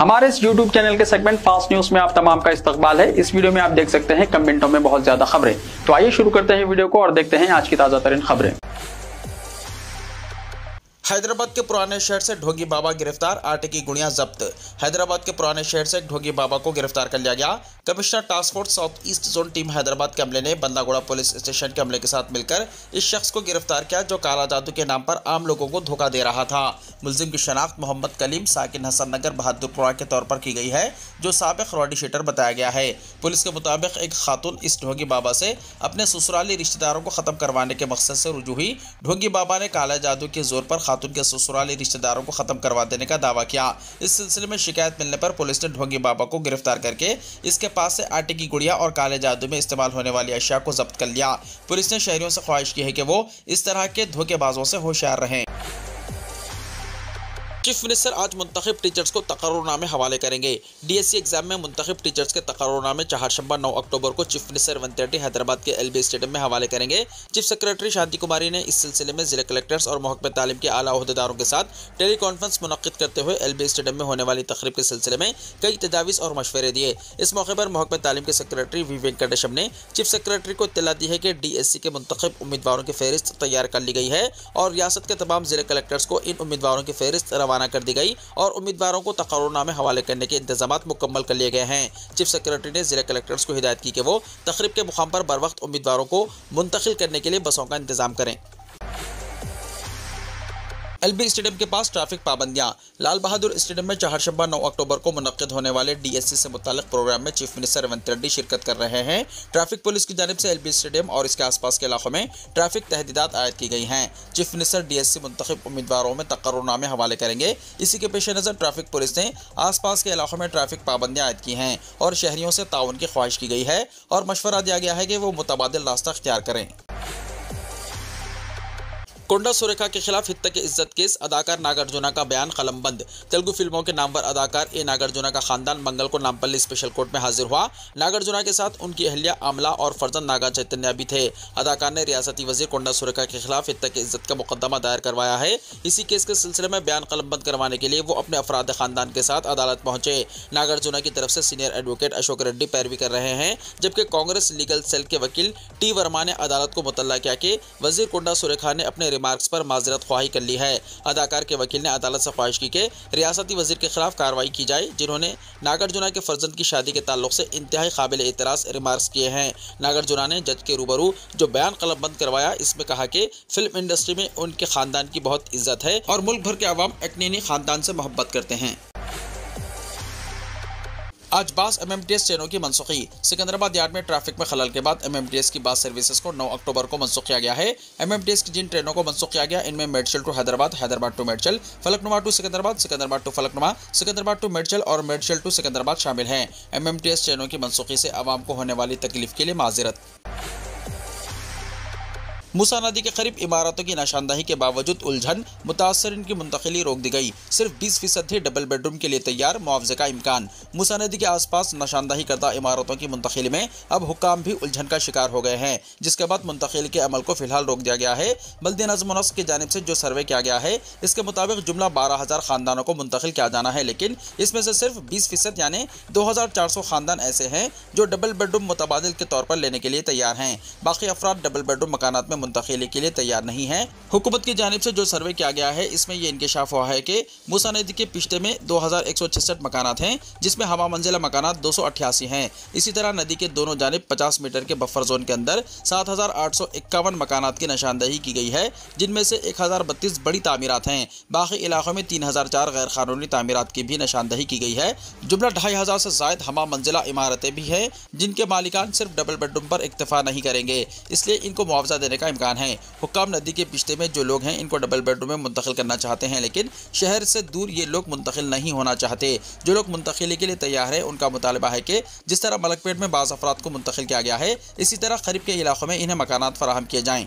हमारे इस YouTube channel के सेगमेंट फास्ट न्यूज में आप तमाम का इस्तकबाल है। इस वीडियो में आप देख सकते हैं कम मिनटों में बहुत ज्यादा खबरें। तो आइए शुरू करते हैं वीडियो को और देखते हैं आज की ताजा तरीन खबरें। हैदराबाद के पुराने शहर से ढोंगी बाबा गिरफ्तार, आटे की गुड़ियां जब्त। हैदराबाद के पुराने शहर से एक ढोंगी बाबा को गिरफ्तार कर लिया गया। Commissioner task force south east zone team Hyderabad के अमले ने बंदागोड़ा पुलिस स्टेशन के अमले के साथ मिलकर इस शख्स को गिरफ्तार किया जो काला जादू के नाम पर आम लोगों को धोखा दे रहा था। मुलजिम की शनाख्त मोहम्मद कलीम साकिन हसन नगर बहादुरपुरा के तौर पर की गई है, जो साबिक रॉडी शीटर बताया गया है। पुलिस के मुताबिक एक खातून इस ढोंगी बाबा से अपने ससुराली रिश्तेदारों को खत्म करवाने के मकसद से रुजू हुई। ढोंगी बाबा ने काला जादू के जोर पर खातून के ससुराली रिश्तेदारों को खत्म करवा देने का दावा किया। इस सिलसिले में शिकायत मिलने पर पुलिस ने ढोंगी बाबा को गिरफ्तार करके इसके पास से आटे की गुड़िया और काले जादू में इस्तेमाल होने वाली अशिया को जब्त कर लिया। पुलिस ने शहरियों से ख्वाहिश की है कि वो इस तरह के धोखेबाजों से होशियार रहें। चीफ मिनिस्टर आज मुंतखब टीचर्स को तकर्रुरनामे हवाले करेंगे। डीएससी एग्जाम में मुंतखब टीचर्स के तकर्रुरनामे चहारशंबा 9 अक्टूबर को चीफ मिनिस्टर 130 हैदराबाद के एलबी स्टेडियम में हवाले करेंगे। चीफ सेक्रेटरी शांति कुमारी ने इस सिलसिले में जिला कलेक्टर्स और महकमे तालीम के आला ओहदेदारों के साथ टेली कॉन्फ्रेंस मुनक्किद करते हुए एलबी स्टेडियम में होने वाली तकरीब के सिलसिले में कई तजावीज़ और मशवरे दिए। इस मौके पर महकमे तालीम के सेक्रेटरी वी वेंकटेशम ने चीफ सेक्रेटरी को इत्तला दी है कि डीएससी के मुंतखब उम्मीदवारों की फहरिस्त तैयार कर ली गई है और रियासत के तमाम जिला कलेक्टर्स को इन उम्मीदवारों की फहरिस्त रवाना कर दी गई और उम्मीदवारों को तकर्रुरनामे हवाले करने के इंतजामात मुकम्मल कर लिए गए हैं। चीफ सेक्रेटरी ने जिला कलेक्टर्स को हिदायत की कि वो तकरीब के मुकाम पर बर वक्त उम्मीदवारों को मुंतकिल करने के लिए बसों का इंतजाम करें। एलबी स्टेडियम के पास ट्रैफिक पाबंदियां। लाल बहादुर स्टेडियम में चहारशंबा 9 अक्टूबर को मुनक्किद होने वाले डीएससी से मुताल्लिक प्रोग्राम में चीफ मिनिस्टर रेवंत रेड्डी शिरकत कर रहे हैं। ट्रैफिक पुलिस की जानिब से एलबी स्टेडियम और इसके आसपास के इलाकों में ट्रैफिक तहदीदात आयद की गई हैं। चीफ मिनिस्टर डीएससी मुंतखब उम्मीदवारों में तकर्रुरनामे हवाले करेंगे। इसी के पेश नज़र ट्रैफिक पुलिस ने आसपास के इलाकों में ट्रैफिक पाबंदियां आयद की हैं और शहरियों से ताउन की ख्वाहिश की गई है और मशवरा दिया गया है कि वो मुतबादिल रास्ता अख्तियार करें। कोंडा सुरेखा के खिलाफ हित्ता के इज्जत केस, अदाकार नागार्जुना का बयान कलमबंद। तेलुगु फिल्मों के नामवर अदाकार ए नागार्जुना का खानदान मंगल को नामपल्ली स्पेशल कोर्ट में हाजिर हुआ। नागार्जुना के साथ उनकी अहलिया आमला और फर्जंद नागा चैतन्य भी थे। अदाकार ने रियासती वजीर कोंडा सुरेखा के खिलाफ हित्ता की इज्जत का मुकदमा दायर करवाया है। इसी केस के सिलसिले में बयान कलमबंद करवाने के लिए वो अपने अफराद खानदान के साथ अदालत पहुंचे। नागार्जुना की तरफ से सीनियर एडवोकेट अशोक रेड्डी पैरवी कर रहे हैं, जबकि कांग्रेस लीगल सेल के वकील टी वर्मा ने अदालत को मुतल्ला किया कि वजीर कोंडा सुरेखा ने अपने रिमार्क्स पर माजरत ख्वाही कर ली है। अदाकार के वकील ने अदालत से ख्वाहिश की कि रियासती वजीर के खिलाफ कार्रवाई की जाए, जिन्होंने नागार्जुना के फर्जंद की शादी के ताल्लुक से इंतहाई काबिल एतराज़ रिमार्क्स किए हैं। नागार्जुना ने जज के रूबरू जो बयान कलमबंद करवाया, इसमें कहा कि फिल्म इंडस्ट्री में उनके खानदान की बहुत इज्जत है और मुल्क भर के अवाम एक्नेनी खानदान से मोहब्बत करते हैं। आज बास एमएमटीएस ट्रेनों की मनसूखी। सिकंदराबाद यार्ड में ट्रैफिक में खलल के बाद एमएमटीएस की बास सर्विसेज को 9 अक्टूबर को मनसूख किया गया है। एमएमटीएस की जिन ट्रेनों को मनसूख किया गया, इनमें Medchal to Hyderabad, Hyderabad to Medchal, Falaknuma to Secunderabad, Secunderabad to Falaknuma, Secunderabad to Medchal और मेडचल टू सिकंदराबाद शामिल हैं। एमएमटीएस ट्रेनों की मनसूखी से आवाम को होने वाली तकलीफ के लिए माजरत। मूसा नदी के करीब इमारतों की निशानदही के बावजूद उलझन, मुतासरीन की मुंतकिली रोक दी गई। सिर्फ 20% ही डबल बेडरूम के लिए तैयार, मुआवजे का इम्कान। मूसा नदी के आसपास निशानदही करदा इमारतों की मुंतकिली में अब हुक्काम भी उलझन का शिकार हो गए हैं, जिसके बाद मुंतकिली के अमल को फिलहाल रोक दिया गया है। बल्दी नज़्म व नस्क की जानिब से जो सर्वे किया गया है, इसके मुताबिक जुमला 12,000 खानदानों को मुंतकिल किया जाना है, लेकिन इसमें से सिर्फ 20% यानी 2,400 खानदान ऐसे हैं जो डबल बेडरूम मुतबादिल के तौर पर लेने के लिए तैयार हैं। बाकी अफराद डबल बेडरूम मकानात में मुंतकिली के लिए तैयार नहीं है। हुकूमत की जानिब से जो सर्वे किया गया है, इसमें यह इंकशाफ हुआ है कि मूसा नदी के पिछते में 2,166 मकानात हैं, जिसमें हवा मंजिला मकानात 288 हैं। इसी तरह नदी के दोनों जानिब 50 मीटर के बफर जोन के अंदर 7,851 मकानात की निशानदही की गई है, जिनमें से 1,032 बड़ी तामीरात हैं। बाकी इलाकों में 3,004 गैर कानूनी तामीरात की भी निशानदही की गई है। जुमला 2,500 से जायद हमा मंजिला इमारतें भी हैं, जिनके मालिकान सिर्फ डबल बेडरूम पर इक्तफा नहीं करेंगे, इसलिए इनको मुआवजा देने का इम्कान है। हुक्काम नदी के पिछते में जो लोग हैं, इनको डबल बेडरूम में मुंतकिल करना चाहते हैं, लेकिन शहर से दूर ये लोग मुंतकिल नहीं होना चाहते। जो लोग मुंतकिली के लिए तैयार हैं, उनका मुतालबा है कि जिस तरह मलकपेट में बाज़ अफराद को मुंतकिल किया गया है, इसी तरह करीब के इलाकों में इन्हें मकानात फराहम किए जाएँ।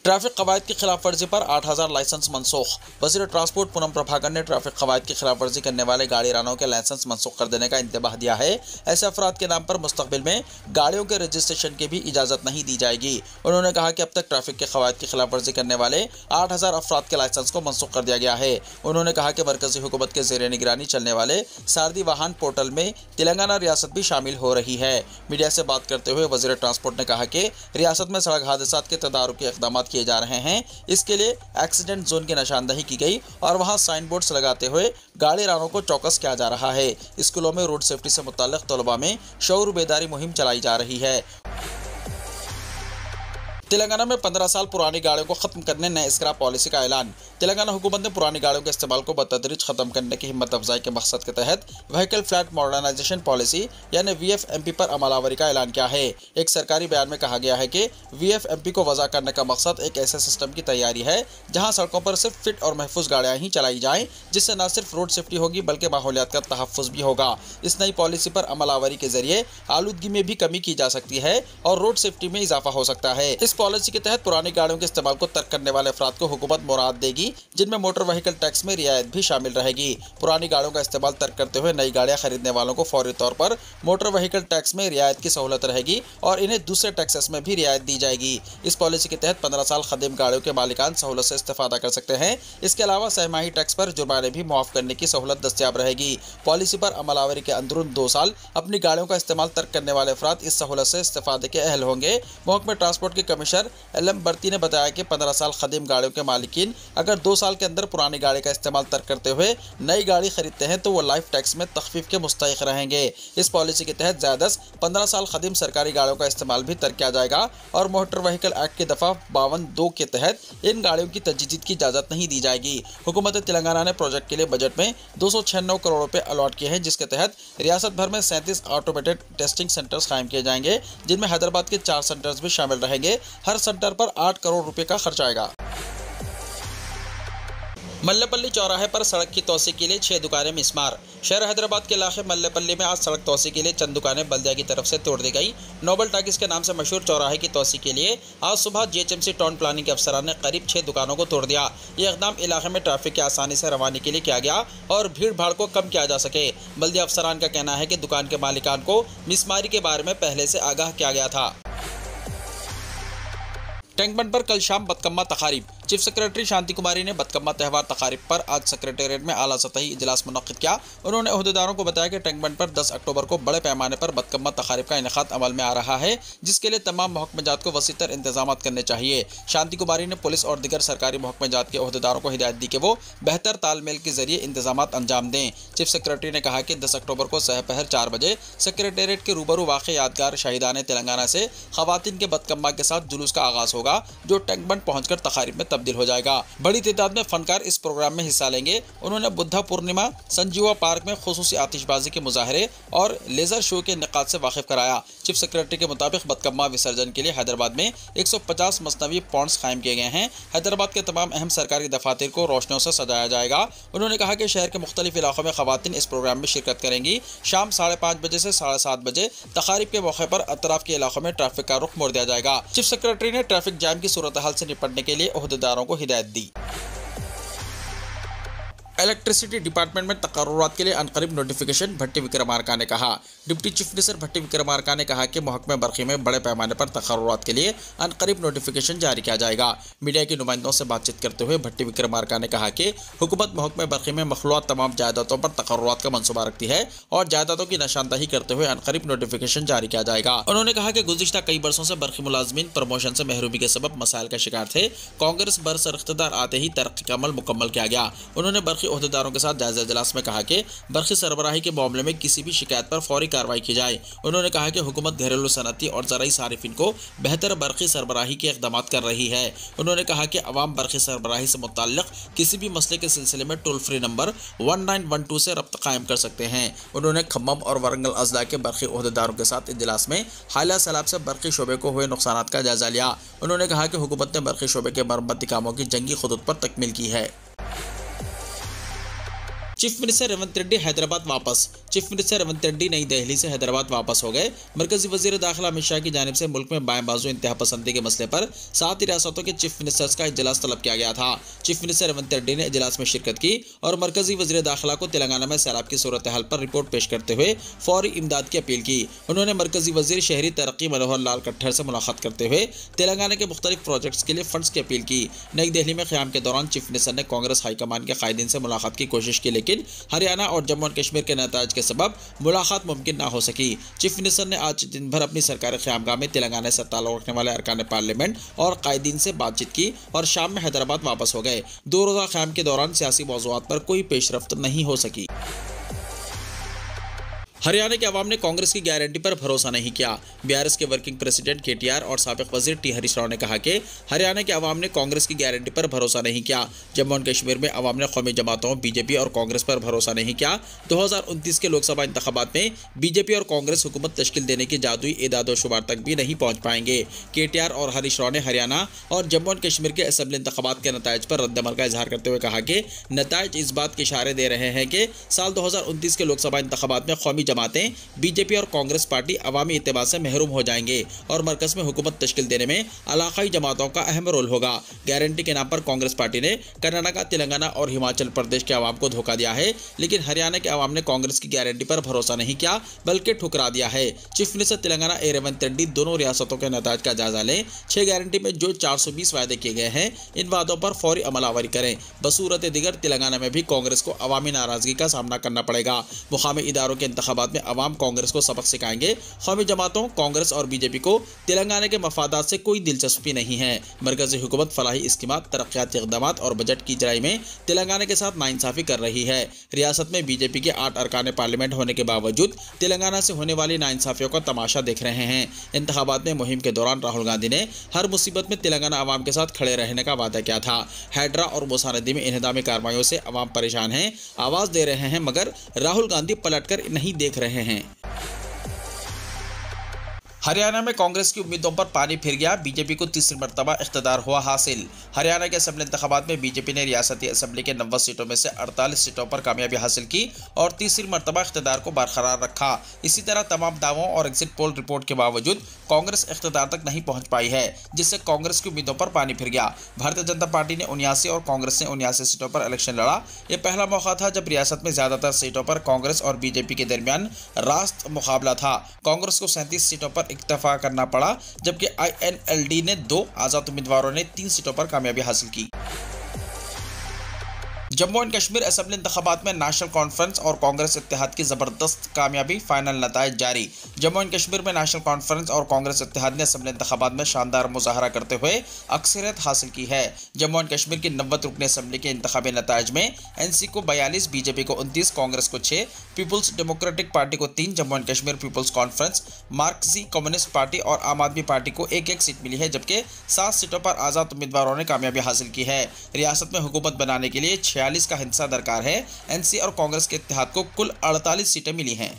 ट्रैफिक कवायद की खिलाफ वर्जी पर 8000 लाइसेंस मनसूख। वज़ीर ट्रांसपोर्ट पूनम प्रभाकर ने ट्रैफिक कवायद की खिलाफ वर्जी करने वाले गाड़ी रानों के लाइसेंस मनसूख कर देने का इंतबाह दिया है। ऐसे अफराद के नाम पर मुस्तकबिल में गाड़ियों के रजिस्ट्रेशन की भी इजाज़त नहीं दी जाएगी। उन्होंने कहा कि अब तक ट्रैफिक के कवायद की खिलाफ वर्जी करने वाले 8000 अफराद के लाइसेंस को मनसूख कर दिया गया है। उन्होंने कहा कि मरकजी हुकूमत के ज़ेर निगरानी चलने वाले सारथी वाहन पोर्टल में तेलंगाना रियासत भी शामिल हो रही है। मीडिया से बात करते हुए वज़ीर ट्रांसपोर्ट ने कहा कि रियासत में सड़क हादसात के तदारुकी इक़दामात किए जा रहे हैं। इसके लिए एक्सीडेंट जोन की निशानदही की गई और वहां साइन बोर्ड्स लगाते हुए गाड़ी रानों को चौकस किया जा रहा है। स्कूलों में रोड सेफ्टी से मुताल्लिक़ तलबा में शऊर बेदारी मुहिम चलाई जा रही है। तेलंगाना में 15 साल पुरानी गाड़ियों को खत्म करने नए स्क्रैप पॉलिसी का ऐलान। तेलंगाना हुकूमत ने पुरानी गाड़ियों के इस्तेमाल को बतदरीज खत्म करने की हिम्मत अफजाई के मकसद के तहत व्हीकल फ्लैट मॉडर्नाइजेशन पॉलिसी यानी VFMP पर अमलावरी का ऐलान किया है। एक सरकारी बयान में कहा गया है कि VFMP को वज़ा करने का मकसद एक ऐसे सिस्टम की तैयारी है जहाँ सड़कों पर सिर्फ फिट और महफूज गाड़ियाँ ही चलाई जाएँ, जिससे न सिर्फ रोड सेफ्टी होगी बल्कि माहौलियात का तहफ़्फ़ुज़ भी होगा। इस नई पॉलिसी पर अमलावरी के जरिए आलूदगी में भी कमी की जा सकती है और रोड सेफ्टी में इजाफा हो सकता है। इस पॉलिसी के तहत पुरानी गाड़ियों के इस्तेमाल को तर्क करने वाले अफराद को हुकूमत मुराद देगी, जिनमें मोटर व्हीकल टैक्स में रियायत भी शामिल रहेगी। पुरानी गाड़ियों का इस्तेमाल तर्क करते हुए नई गाड़ियां खरीदने वालों को फौरी तौर पर मोटर व्हीकल टैक्स में रियायत की सहूलत रहेगी और इन्हें दूसरे टैक्सेस में भी रियायत दी जाएगी। इस पॉलिसी के तहत 15 साल खदीम गाड़ियों के मालिकान सहूलत से इस्तेफादा कर सकते हैं। इसके अलावा सहमाही टैक्स पर जुर्माने भी मुआफ करने की सहूलत दस्तियाब रहेगी। पॉलिसी पर अमलावरी के अंदरून 2 साल अपनी गाड़ियों का इस्तेमाल तर्क करने वाले अफराद इस सहूलत से इस्तेफादे के अहल होंगे। महकमे ट्रांसपोर्ट के कमिश्नर LM बर्ती ने बताया कि 15 साल खदीम गाड़ियों के मालिकीन अगर 2 साल के अंदर पुरानी गाड़ी का इस्तेमाल तर्क करते हुए नई गाड़ी खरीदते हैं तो वो लाइफ टैक्स में तखफीफ के मुस्तहिक रहेंगे। इस पॉलिसी के तहत ज़्यादा 15 साल खदीम सरकारी गाड़ियों का इस्तेमाल भी तर्क किया जाएगा और मोटर व्हीकल एक्ट की दफ़ा 52(2) के तहत इन गाड़ियों की तजदीद की इजाज़त नहीं दी जाएगी। हुकूमत तेलंगाना ने प्रोजेक्ट के लिए बजट में 296 करोड़ रुपए अलॉट किए हैं, जिसके तहत रियासत भर में 37 ऑटोमेटेड टेस्टिंग सेंटर्स कायम किए जाएंगे, जिनमें हैदराबाद के 4 सेंटर्स भी शामिल रहेंगे। हर सेंटर पर 8 करोड़ रुपए का खर्च आएगा। मल्लेपल्ली चौराहे पर सड़क की तोसी के लिए 6 दुकानें मिसमार। शहर हैदराबाद के इलाके मल्लेपल्ली में आज सड़क तोसी के लिए चंद दुकानें बल्दिया की तरफ से तोड़ दी गई। नोबल टाकिस के नाम से मशहूर चौराहे की तोसी के लिए आज सुबह GHMC टाउन प्लानिंग के अफसरान ने करीब 6 दुकानों को तोड़ दिया। ये इक़दाम इलाके में ट्रैफिक की आसानी से रवानी के लिए किया गया और भीड़ भाड़ को कम किया जा सके। बल्दिया अफसरान का कहना है कि दुकान के मालिकान को मिसमारी के बारे में पहले से आगाह किया गया था। टैंक बंड पर कल शाम बदकम्मा तकारीब। चीफ सेक्रेटरी शांति कुमारी ने बदकम्मा त्यौहार तकारीब पर आज सेक्रेटेरिएट में आला सतही इजलास मुनक्किद किया। उन्होंने ओहदेदारों को बताया कि टैंक बंड पर 10 अक्टूबर को बड़े पैमाने पर बदकम्मा तकारीब का इनेकाद अमल में आ रहा है, जिसके लिए तमाम महकमेजात को वसीतर इंतजाम करने चाहिए। शांति कुमारी ने पुलिस और दीगर सरकारी महकमेजात के ओहदेदारों को हिदायत दी कि वो बेहतर तालमेल के जरिए इंतजाम अंजाम दें। चीफ सेक्रेटरी ने कहा कि 10 अक्टूबर को सहपहर 4 बजे सेक्रेटेरिएट के रूबरू वाक़ यादगार शहीदान तेलंगाना से खवातीन के बदकम्मा के साथ जुलूस का आगाज़ होगा, जो टैंक बंड पहुंचकर तकारीब में तब्दील हो जाएगा। बड़ी तादाद में फनकार इस प्रोग्राम में हिस्सा लेंगे। उन्होंने बुद्धा पूर्णिमा संजीवा पार्क में खुसूसी आतिशबाजी के मुजाहरे और लेजर शो के निकात से वाकिफ कराया। चीफ सेक्रेटरी के मुताबिक बदकम्मा विसर्जन के लिए हैदराबाद में 150 मसनवी पॉन्ड्स कायम किए गए हैं। हैदराबाद के तमाम अहम सरकारी दफातर को रोशनियों से सजाया जाएगा। उन्होंने कहा कि शहर के मुख्तलिफ इलाकों में खवातीन इस प्रोग्राम में शिरकत करेंगी। शाम 5:30 बजे से 7:30 बजे तकारीब के मौके पर अतराफ के इलाकों में ट्रैफिक का रुख मोड़ दिया जाएगा। चीफ सेक्रेटरी ने ट्रैफिक जाम की सूरत हाल से निपटने के लिए ओहदेदारों को हिदायत दी। इलेक्ट्रिसिटी डिपार्टमेंट में तकर्रुरात के लिए अनकरीब नोटिफिकेशन, भट्टी विक्रमार्का ने कहा। डिप्टी चीफ मिनिस्टर भट्टी विक्रमार्का ने कहा कि महकमे बरक़ी में बड़े पैमाने पर तकर्रुरात के लिए अनकरीब नोटिफिकेशन जारी किया जाएगा। मीडिया के नुमाइंदों से बातचीत करते हुए भट्टी विक्रमार्का ने कहा कि हुकूमत महकमे बरक़ी में मखलूआत तमाम जायदादों पर तकर्रुरात का मनसूबा रखती है और जायदादों की निशानदही करते हुए अनकरीब नोटिफिकेशन जारी किया जाएगा। उन्होंने कहा कि गुज़िश्ता कई बरसों से बरक़ी मुलाज़मीन प्रमोशन से महरूमी के सबब मसाइल का शिकार थे। कांग्रेस बरसर इख्तिदार आते ही तरक्की का अमल मुकम्मल किया गया। उन्होंने बरक़ी ओहदेदारों के साथ जायजा इजलास में कहा कि बरक़ी सरबराही के मामले में किसी भी शिकायत पर फौरी कार्रवाई की जाए। उन्होंने कहा कि हुकूमत घरेलू सनती और ज़राई सारिफिन को बेहतर बरक़ी सरबराही के इक़दाम कर रही है। उन्होंने कहा कि अवाम बरक़ी सरबराही से मुताल्लिक़ किसी भी मसले के सिलसिले में टोल फ्री नंबर 1912 से रब्ता कायम कर सकते हैं। उन्होंने खम्मम और वरंगल अजला के बरक़ी ओहदेदारों के साथ इजलास में हालिया सैलाब से बरक़ी शोबे को हुए नुकसान का जायजा लिया। उन्होंने कहा कि हुकूमत ने बरक़ी शोबे के मरम्मती कामों की जंगी खुदूत पर तकमील की है। चीफ मिनिस्टर रेवंत रेड्डी हैदराबाद वापस। चीफ मिनिस्टर रेवंत रेड्डी नई दिल्ली से हैदराबाद वापस हो गए। मरकजी वजीर दाखिला अमित शाह की जानिब से मुल्क में बाएं बाजू इंतहा पसंदी के मसले पर 7 रियासतों के चीफ मिनिस्टर्स का इजलास तलब किया गया था। चीफ मिनिस्टर रेवंत रेड्डी ने इजलास में शिरकत की और मरकजी वजीर दाखिला को तेलंगाना में सैलाब की सूरत हाल पर रिपोर्ट पेश करते हुए फौरी इमदाद की अपील की। उन्होंने मरकजी वजीर शहरी तरक्की मनोहर लाल खट्टर से मुलाकात करते हुए तेलंगाना के मुख्तलिफ प्रोजेक्ट्स के लिए फंड्स की अपील की। नई दिल्ली में क़याम के दौरान चीफ मिनिस्टर ने कांग्रेस हाईकमान के कायदीन से मुलाकात की कोशिश की, लेकिन हरियाणा और जम्मू और कश्मीर के नताज के सबब मुलाकात मुमकिन ना हो सकी। चीफ मिनिस्टर ने आज दिन भर अपनी सरकारी क़यामगाह में तेलंगाना से ताल्लुक़ रखने वाले अरकान पार्लियामेंट और कायदीन से बातचीत की और शाम में हैदराबाद वापस हो गए। 2 रोज़ा क़याम के दौरान सियासी मौज़ूआत पर कोई पेशरफ्त नहीं हो सकी। हरियाणा के अवाम ने कांग्रेस की गारंटी पर भरोसा नहीं किया। बीआरएस के वर्किंग प्रेसिडेंट केटीआर और साबिक वजीर टी हरीश राव ने कहा कि हरियाणा के अवाम ने कांग्रेस की गारंटी पर भरोसा नहीं किया। जम्मू और कश्मीर में अवाम ने कौमी जमातों बीजेपी और कांग्रेस पर भरोसा नहीं किया। 2029 के लोकसभा इंतखाबात में बीजेपी और कांग्रेस हुकूमत तश्कील देने की जादुई एदाद व शुमार तक भी नहीं पहुँच पाएंगे। केटीआर और हरीश राव ने हरियाणा और जम्मू और कश्मीर के असम्बली इंतखाबात के नताइज पर रद्दमल का इजहार करते हुए कहा कि नताइज इस बात के इशारे दे रहे हैं कि साल 2029 के लोकसभा इंतखाबात में कौमी जमातें बीजेपी और कांग्रेस पार्टी अवामी इत्तेबा से महरूम हो जाएंगे और मरकज में हुकूमत तश्कील देने में इलाकाई जमातों का अहम रोल होगा। गारंटी के नाम पर कांग्रेस पार्टी ने कर्नाटक, तेलंगाना और हिमाचल प्रदेश के अवाम को धोखा दिया है, लेकिन हरियाणा के अवाम ने कांग्रेस की गारंटी पर भरोसा नहीं किया बल्कि ठुकरा दिया है। चीफ मिनिस्टर तेलंगाना रेवंत रेड्डी दोनों रियासतों के नताज का जायजा लें। 6 गारंटी में जो 420 वायदे किए गए हैं, इन वादों पर फौरी अमलावरी करें। बसूरत दिगर तेलंगाना में भी कांग्रेस को अवामी नाराजगी का सामना करना पड़ेगा। मुकामी इदारों के इंतखाबात में अवाम कांग्रेस को सबक सिखाएंगे। कौमी जमातों, कांग्रेस और बीजेपी को तेलंगाना के मफादात से कोई दिलचस्पी नहीं है। मरकजी हुकूमत फलाही इस्कीमात, तरक्याती इक़दामात और बजट की इजराई में तेलंगाना के साथ नाइंसाफ़ी कर रही है। रियासत में बीजेपी के 8 अरकान पार्लियामेंट होने के बावजूद तेलंगाना से होने वाली नाइंसाफ़ियों का तमाशा देख रहे हैं। इंतखाबात में मुहिम के दौरान राहुल गांधी ने हर मुसीबत में तेलंगाना अवाम के साथ खड़े रहने का वादा किया था। हैड्रा और मूसा नदी में इन्हदामी कार्रवाइयों से अवाम परेशान हैं, आवाज़ दे रहे हैं, मगर राहुल गांधी पलटकर नहीं देख रहे हैं। हरियाणा में कांग्रेस की उम्मीदों पर पानी फिर गया। बीजेपी को तीसरी मरतबा इख्तिदार हुआ हासिल। हरियाणा के असम्बली इंतखाबात में बीजेपी ने रियासती असम्बली के 90 सीटों में से 48 सीटों पर कामयाबी हासिल की और तीसरी मरतबा इख्तिदार को बरकरार रखा। इसी तरह तमाम दावों और एग्जिट पोल रिपोर्ट के बावजूद कांग्रेस इख्तिदार तक नहीं पहुंच पाई है, जिससे कांग्रेस की उम्मीदों पर पानी फिर गया। भारतीय जनता पार्टी ने 79 और कांग्रेस ने 79 सीटों पर इलेक्शन लड़ा। यह पहला मौका था जब रियासत में ज्यादातर सीटों पर कांग्रेस और बीजेपी के दरमियान रास्त मुकाबला था। कांग्रेस को 37 सीटों पर इक्तफा करना पड़ा, जबकि INLD ने 2, आजाद उम्मीदवारों ने 3 सीटों पर कामयाबी हासिल की। जम्मू एंड कश्मीर असम्बली इंतखाबात में नेशनल कॉन्फ्रेंस और कांग्रेस इत्तेहाद की जबरदस्त कामयाबी, फाइनल नताइज जारी। जम्मू एंड कश्मीर में नेशनल कॉन्फ्रेंस और कांग्रेस इत्तेहाद ने असम्बली इंतखाबात में शानदार मुजाहरा करते हुए अक्सरियत हासिल की है। जम्मू एंड कश्मीर की 90 रुकनी असम्बली के इंतखाबी नताइज में NC को 42, बीजेपी को 29, कांग्रेस को 6, पीपुल्स डेमोक्रेटिक पार्टी को 3, Jammu and Kashmir people's conference, Marxist communist party और आम आदमी पार्टी को 1-1 सीट मिली है, जबकि 7 सीटों पर आजाद उम्मीदवारों ने कामयाबी हासिल की है। रियासत में हुकूमत बनाने के लिए 46 का हिस्सा दरकार है। NC और कांग्रेस के इत्तेहाद को कुल 48 सीटें मिली हैं।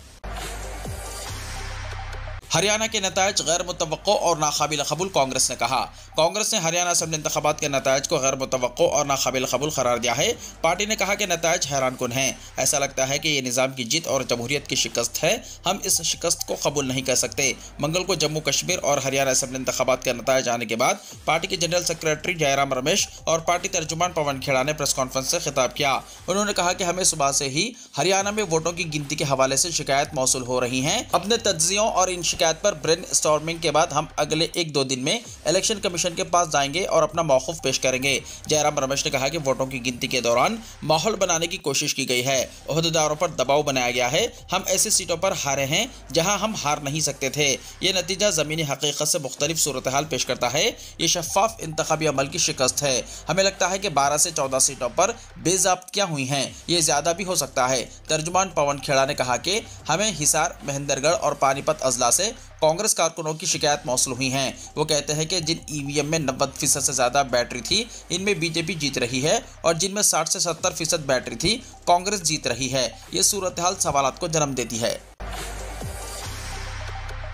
हरियाणा के नताइज गैर मुतवक्को और नाकाबिल कबूल, कांग्रेस ने कहा। कांग्रेस ने हरियाणा असम्बली इंतखाबात के नताइज को गैर मुतवक्को और नाकाबिल कबूल करार दिया है। पार्टी ने कहा कि नताइज हैरानकुन हैं। ऐसा लगता है कि ये निज़ाम की जीत और जमहूरियत की शिकस्त है। हम इस शिकस्त को कबूल नहीं कर सकते। मंगल को जम्मू कश्मीर और हरियाणा असम्बली इंतखाबात के नताइज आने के बाद पार्टी के जनरल सेक्रेटरी जयराम रमेश और पार्टी तर्जुमान पवन खेड़ा ने प्रेस कॉन्फ्रेंस से खिताब किया। उन्होंने कहा कि हमें सुबह से ही हरियाणा में वोटों की गिनती के हवाले से शिकायत मौसूल हो रही हैं। अपने तज्जियों और इन शिकायत पर ब्रेन स्टॉर्मिंग के बाद हम अगले 1-2 दिन में इलेक्शन कमीशन के पास जाएंगे और अपना मौक़िफ़ पेश करेंगे। जयराम रमेश ने कहा कि वोटों की गिनती के दौरान माहौल बनाने की कोशिश की गई है, ओहदेदारों पर दबाव बनाया गया है। हम ऐसी सीटों पर हारे हैं जहां हम हार नहीं सकते थे। ये नतीजा ज़मीनी हकीकत से मुख्तलिफ सूरत हाल पेश करता है। ये शफ़ाफ इंतखाबी अमल की शिकस्त है। हमें लगता है कि 12 से 14 सीटों पर बेज़ाब्तियाँ हुई हैं, ये ज़्यादा भी हो सकता है। तर्जुमान पवन खेड़ा ने कहा कि हमें हिसार, महेंद्रगढ़ और पानीपत अजला से कांग्रेस कारकुनों की शिकायत मौसूल हुई हैं। वो कहते हैं कि जिन EVM में 90% से ज़्यादा बैटरी थी, इनमें बीजेपी जीत रही है और जिनमें 60 से 70% बैटरी थी, कांग्रेस जीत रही है। ये सूरत हाल सवालात को जन्म देती है।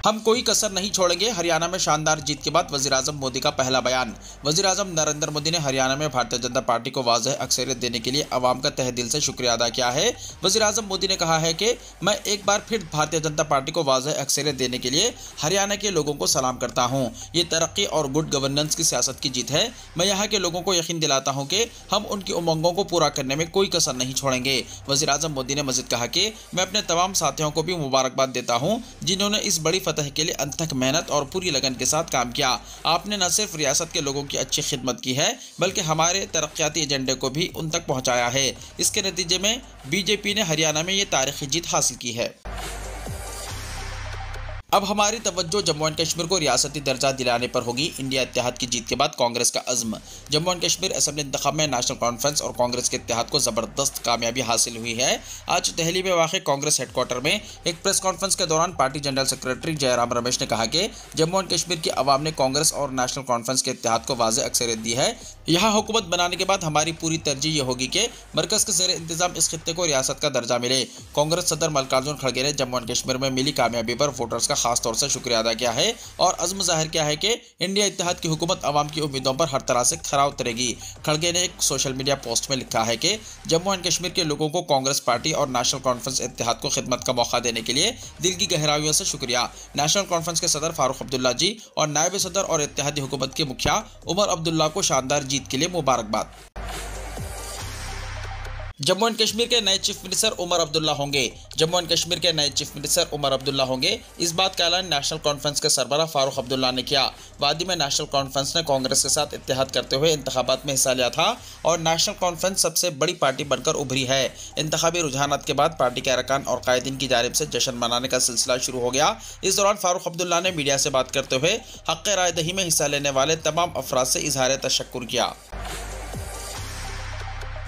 हम कोई कसर नहीं छोड़ेंगे। हरियाणा में शानदार जीत के बाद वज़ीर-ए-आज़म मोदी का पहला बयान। वज़ीर-ए-आज़म नरेंद्र मोदी ने हरियाणा में भारतीय जनता पार्टी को वाज़ेह अक्सरियत देने के लिए अवाम का तहे दिल से शुक्रिया अदा किया है। वज़ीर-ए-आज़म मोदी ने कहा है कि मैं एक बार फिर भारतीय जनता पार्टी को वाज़ेह अक्सरियत देने के लिए हरियाणा के लोगों को सलाम करता हूं। ये तरक्की और गुड गवर्नेंस की सियासत की जीत है। मैं यहाँ के लोगों को यकीन दिलाता हूँ कि हम उनकी उमंगों को पूरा करने में कोई कसर नहीं छोड़ेंगे। वज़ीर-ए-आज़म मोदी ने मज़ीद कहा कि मैं अपने तमाम साथियों को भी मुबारकबाद देता हूँ जिन्होंने इस बड़ी फतह के लिए अंत तक मेहनत और पूरी लगन के साथ काम किया। आपने न सिर्फ रियासत के लोगों की अच्छी खिदमत की है बल्कि हमारे तरक्याती एजेंडे को भी उन तक पहुंचाया है। इसके नतीजे में बीजेपी ने हरियाणा में ये तारीखी जीत हासिल की है। अब हमारी तवज्जो जम्मू एंड कश्मीर को रियासती दर्जा दिलाने पर होगी। इंडिया इत्तेहाद की जीत के बाद कांग्रेस का अज़्म। जम्मू एंड कश्मीर असेंबली इंतखाब में नेशनल कॉन्फ्रेंस और कांग्रेस के इत्तेहाद को ज़बरदस्त कामयाबी हासिल हुई है। आज दिल्ली में वाक़ कांग्रेस हेडक्वार्टर में एक प्रेस कॉन्फ्रेंस के दौरान party general secretary Jairam Ramesh ने कहा कि जम्मू एंड कश्मीर की आवाम ने कांग्रेस और नेशनल कॉन्फ्रेंस के इत्तेहाद को वाज़ेह अक्सरियत दी है। यहाँ हुकूमत बनाने के बाद हमारी पूरी तरजीह ये होगी कि मरकज़ के ज़ेर इंतज़ाम इस खित्ते को रियासत का दर्जा मिले। कांग्रेस सदर मल्लिकार्जुन खड़गे ने जम्मू एंड कश्मीर में मिली कामयाबी पर वोटर्स का खास तौर से शुक्रिया अदा किया है और अज़्म जाहिर किया है कि इंडिया इत्तेहाद की हुकूमत आवाम की उम्मीदों पर हर तरह से खरा उतरेगी। खड़गे ने एक सोशल मीडिया पोस्ट में लिखा है कि जम्मू एंड कश्मीर के लोगों को कांग्रेस पार्टी और नेशनल कॉन्फ्रेंस इत्तेहाद को खिदमत का मौका देने के लिए दिल की गहराइयों से शुक्रिया। नेशनल कॉन्फ्रेंस के सदर फारूक अब्दुल्ला जी और नायब सदर और इत्तेहादी हुकूमत के मुखिया उमर अब्दुल्ला को शानदार जीत के लिए मुबारकबाद। जम्मू एंड कश्मीर के नए चीफ मिनिस्टर उमर अब्दुल्ला होंगे। जम्मू एंड कश्मीर के नए चीफ मिनिस्टर उमर अब्दुल्ला होंगे। इस बात का ऐलान नेशनल कॉन्फ्रेंस के सरबरा फारूक अब्दुल्ला ने किया। वादी में नेशनल कॉन्फ्रेंस ने कांग्रेस के साथ इत्तेहाद करते हुए इंतखाबात में हिस्सा लिया था और नेशनल कॉन्फ्रेंस सबसे बड़ी पार्टी बनकर उभरी है। इंतखाबी रुझानात के बाद पार्टी के अरकान और कायदीन की जानिब से जश्न मनाने का सिलसिला शुरू हो गया। इस दौरान फारूक अब्दुल्ला ने मीडिया से बात करते हुए हक़ राय दही में हिस्सा लेने वाले तमाम अफराद से इजहार तशक्कुर किया।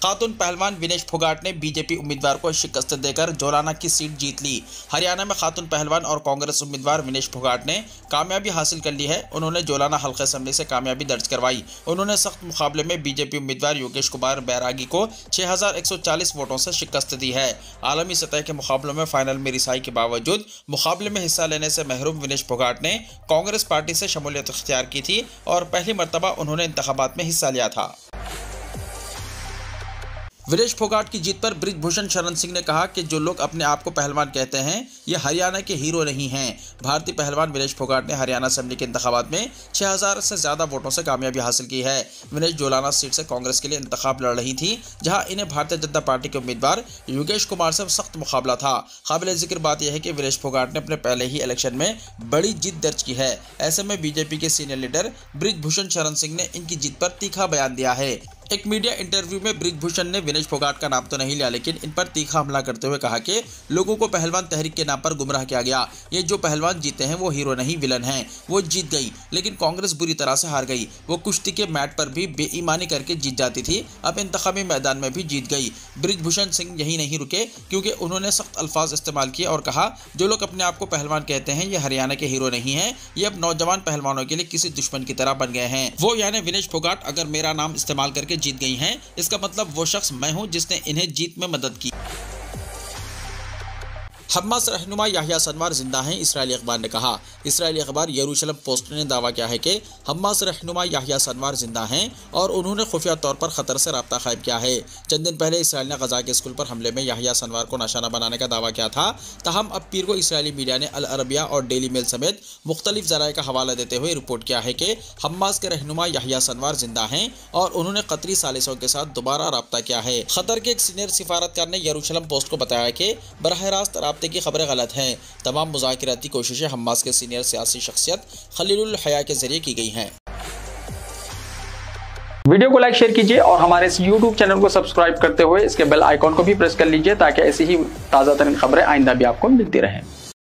खातून पहलवान विनेश फोगाट ने बीजेपी उम्मीदवार को शिकस्त देकर जोलाना की सीट जीत ली। हरियाणा में खातून पहलवान और कांग्रेस उम्मीदवार विनेश फोगाट ने कामयाबी हासिल कर ली है। उन्होंने जोलाना हल्के असेंबली से कामयाबी दर्ज करवाई। उन्होंने सख्त मुकाबले में बीजेपी उम्मीदवार योगेश कुमार बैरागी को 6140 वोटों से शिकस्त दी है। आलमी सतह के मुकाबलों में फाइनल में रिसाई के बावजूद मुकाबले में हिस्सा लेने से महरूम विनेश फोगाट ने कांग्रेस पार्टी से शमूलियत इख्तियार की थी और पहली मरतबा उन्होंने इंतखाबात में हिस्सा लिया था। विनेश फोगाट की जीत पर बृजभूषण शरण सिंह ने कहा कि जो लोग अपने आप को पहलवान कहते हैं ये हरियाणा के हीरो नहीं हैं। भारतीय पहलवान विनेश फोगाट ने हरियाणा असेंबली के इंतखाबात में 6000 से ज़्यादा वोटों से कामयाबी हासिल की है। विनेश जोलाना सीट से कांग्रेस के लिए इंतखाब लड़ रही थी जहां इन्हें भारतीय जनता पार्टी के उम्मीदवार योगेश कुमार से सख्त मुकाबला था। काबिल जिक्र बात यह है कि विनेश फोगाट ने अपने पहले ही इलेक्शन में बड़ी जीत दर्ज की है। ऐसे में बीजेपी के सीनियर लीडर बृजभूषण शरण सिंह ने इनकी जीत पर तीखा बयान दिया है। एक मीडिया इंटरव्यू में बृजभूषण ने विनेश फोगाट का नाम तो नहीं लिया लेकिन इन पर तीखा हमला करते हुए कहा कि लोगों को पहलवान तहरीक के नाम पर गुमराह किया गया। ये जो पहलवान जीते हैं वो हीरो नहीं विलन हैं। वो जीत गई लेकिन कांग्रेस बुरी तरह से हार गई। वो कुश्ती के मैट पर भी बेईमानी करके जीत जाती थी, अब इंतखाबी मैदान में भी जीत गई। बृजभूषण सिंह यही नहीं रुके क्योंकि उन्होंने सख्त अल्फाज इस्तेमाल किए और कहा जो लोग अपने आप को पहलवान कहते हैं ये हरियाणा के हीरो नहीं है, ये अब नौजवान पहलवानों के लिए किसी दुश्मन की तरह बन गए हैं। वो यानी विनेश फोगाट अगर मेरा नाम इस्तेमाल करके जीत गई हैं, इसका मतलब वो शख्स मैं हूं जिसने इन्हें जीत में मदद की। हमास रहनुमा याह्या सनवार जिंदा हैं, इस्राएली अखबार ने कहा। इस्राएली अखबार यरूशलेम पोस्ट ने दावा किया है कि हमास रहनुमा याह्या सनवार जिंदा हैं और उन्होंने खुफिया तौर पर खतर से रब्ता कायम किया है। चंद दिन पहले इसराइल ने गजा के स्कूल पर हमले में याह्या सनवार को निशाना बनाने का दावा किया था। ताहम अब पीर को इसराइली मीडिया ने अल अरबिया और डेली मेल समेत मुख्तलिफ ज़राए का हवाला देते हुए रिपोर्ट किया है कि हमास के रहनुमा याह्या सनवार जिंदा हैं और उन्होंने कतरी सालिसों के साथ दोबारा रब्ता किया है। खतर के एक सीनियर सिफारतकार ने यरूशलेम पोस्ट को बताया कि बराह रास्त की खबरें गलत हैं। तमाम मुज़ाकिराती कोशिशें हमास के सीनियर सियासी शख्सियत खलीलुल हया के जरिए की गई हैं। वीडियो को लाइक शेयर कीजिए और हमारे इस YouTube चैनल को सब्सक्राइब करते हुए इसके बेल आइकॉन को भी प्रेस कर लीजिए ताकि ऐसी ही ताज़ा तरीन खबरें आइंदा भी आपको मिलती रहें।